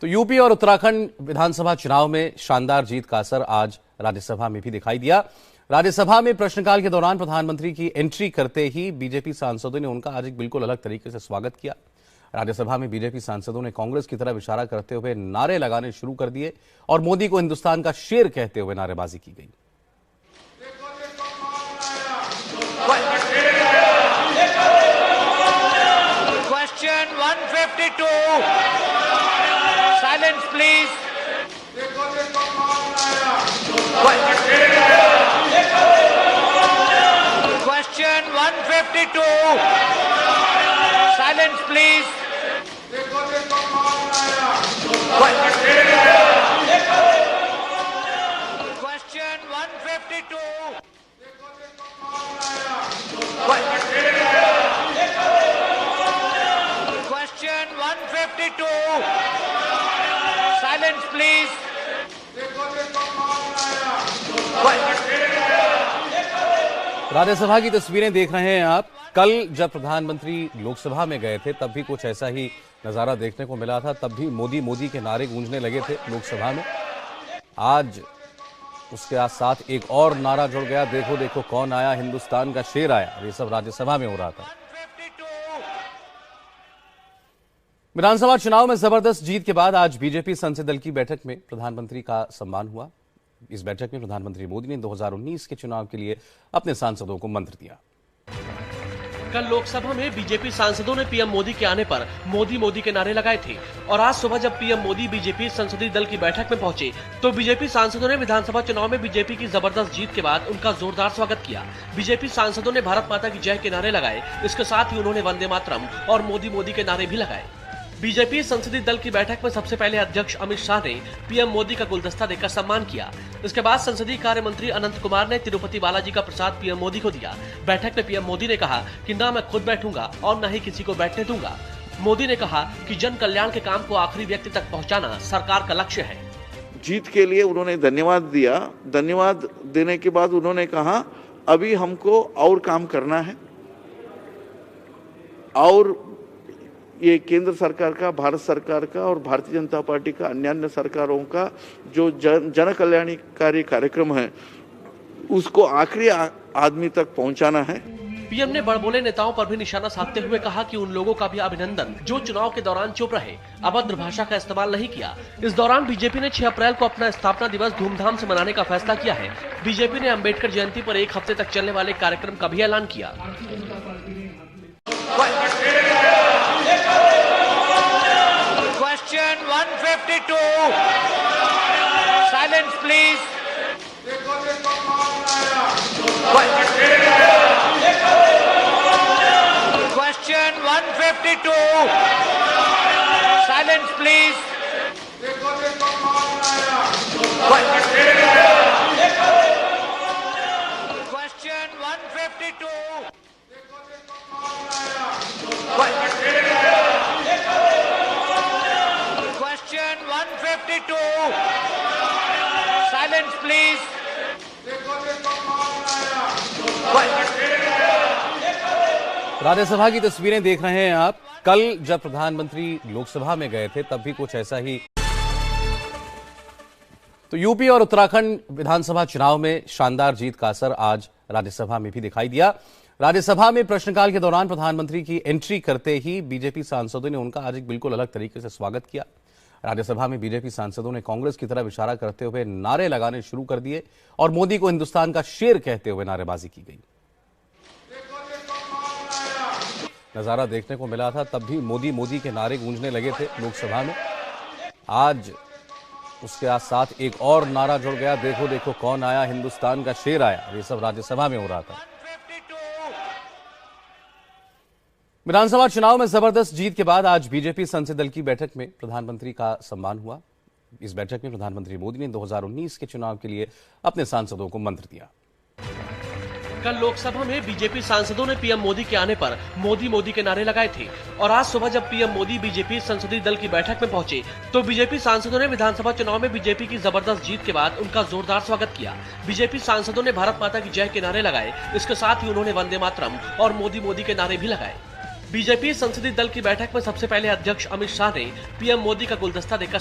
तो यूपी और उत्तराखंड विधानसभा चुनाव में शानदार जीत का असर आज राज्यसभा में भी दिखाई दिया। राज्यसभा में प्रश्नकाल के दौरान प्रधानमंत्री की एंट्री करते ही बीजेपी सांसदों ने उनका आज एक बिल्कुल अलग तरीके से स्वागत किया। राज्यसभा में बीजेपी सांसदों ने कांग्रेस की तरफ इशारा करते हुए नारे लगाने शुरू कर दिए और मोदी को हिंदुस्तान का शेर कहते हुए नारेबाजी की गई। Question 152. Silence, please. Question 152. Silence, please. Question 152. Question 152. Silence, please. Rajya Sabha की तस्वीरें देख रहे हैं आप। कल जब प्रधानमंत्री लोकसभा में गए थे तब भी कुछ ऐसा ही नजारा देखने को मिला था। तब भी मोदी मोदी के नारे गूंजने लगे थे लोकसभा में। आज उसके साथ एक और नारा जुड़ गया, देखो देखो कौन आया, हिंदुस्तान का शेर आया। ये सब राज्यसभा में हो रहा था। विधानसभा चुनाव में जबरदस्त जीत के बाद आज बीजेपी संसदीय दल की बैठक में प्रधानमंत्री का सम्मान हुआ। इस बैठक में प्रधानमंत्री मोदी ने 2019 के चुनाव के लिए अपने सांसदों को मंत्र दिया। कल लोकसभा में बीजेपी सांसदों ने पीएम मोदी के आने पर मोदी मोदी के नारे लगाए थे और आज सुबह जब पीएम मोदी बीजेपी संसदीय दल की बैठक में पहुंचे तो बीजेपी सांसदों ने विधानसभा चुनाव में बीजेपी की जबरदस्त जीत के बाद उनका जोरदार स्वागत किया। बीजेपी सांसदों ने भारत माता की जय के नारे लगाए। इसके साथ ही उन्होंने वंदे मातरम और मोदी मोदी के नारे भी लगाए। बीजेपी संसदीय दल की बैठक में सबसे पहले अध्यक्ष अमित शाह ने पीएम मोदी का गुलदस्ता देकर सम्मान किया। इसके बाद संसदीय कार्य मंत्री अनंत कुमार ने तिरुपति बालाजी का प्रसाद पीएम मोदी को दिया। बैठक में पीएम मोदी ने कहा कि न मैं खुद बैठूंगा और न ही किसी को बैठने दूंगा। मोदी ने कहा कि जन कल्याण के काम को आखिरी व्यक्ति तक पहुँचाना सरकार का लक्ष्य है। जीत के लिए उन्होंने धन्यवाद दिया। धन्यवाद देने के बाद उन्होंने कहा अभी हमको और काम करना है और ये केंद्र सरकार का, भारत सरकार का और भारतीय जनता पार्टी का, अन्य सरकारों का जो जन कल्याणकारी कार्यक्रम है उसको आखिरी आदमी तक पहुंचाना है। पीएम ने बड़बोले नेताओं पर भी निशाना साधते हुए कहा कि उन लोगों का भी अभिनंदन जो चुनाव के दौरान चुप रहे, अभद्र भाषा का इस्तेमाल नहीं किया। इस दौरान बीजेपी ने 6 अप्रैल को अपना स्थापना दिवस धूमधाम से मनाने का फैसला किया है। बीजेपी ने अम्बेडकर जयंती पर 1 हफ्ते तक चलने वाले कार्यक्रम का भी ऐलान किया। Question 152. Silence, please. Question 152. Silence, please. Question 152. Question 152. Silence, please. Rajya Sabha की तस्वीरें देख रहे हैं आप। कल जब प्रधानमंत्री लोकसभा में गए थे तब भी कुछ ऐसा ही। तो यूपी और उत्तराखंड विधानसभा चुनाव में शानदार जीत का असर आज राज्यसभा में भी दिखाई दिया। राज्यसभा में प्रश्नकाल के दौरान प्रधानमंत्री की एंट्री करते ही बीजेपी सांसदों ने उनका आज एक बिल्कुल अलग तरीके से स्वागत किया। राज्यसभा में बीजेपी सांसदों ने कांग्रेस की तरफ इशारा करते हुए नारे लगाने शुरू कर दिए और मोदी को हिंदुस्तान का शेर कहते हुए नारेबाजी की गई। नजारा देखने को मिला था। तब भी मोदी मोदी के नारे गूंजने लगे थे लोकसभा में। आज उसके साथ एक और नारा जुड़ गया, देखो देखो कौन आया, हिंदुस्तान का शेर आया। ये सब राज्यसभा में हो रहा था। विधानसभा चुनाव में जबरदस्त जीत के बाद आज बीजेपी संसदीय दल की बैठक में प्रधानमंत्री का सम्मान हुआ। इस बैठक में प्रधानमंत्री मोदी ने 2019 के चुनाव के लिए अपने सांसदों को मंत्र दिया। कल लोकसभा में बीजेपी सांसदों ने पीएम मोदी के आने पर मोदी मोदी के नारे लगाए थे और आज सुबह जब पीएम मोदी बीजेपी संसदीय दल की बैठक में पहुंचे तो बीजेपी सांसदों ने विधानसभा चुनाव में बीजेपी की जबरदस्त जीत के बाद उनका जोरदार स्वागत किया। बीजेपी सांसदों ने भारत माता की जय के नारे लगाए। इसके साथ ही उन्होंने वंदे मातरम और मोदी मोदी के नारे भी लगाए। बीजेपी संसदीय दल की बैठक में सबसे पहले अध्यक्ष अमित शाह ने पीएम मोदी का गुलदस्ता देकर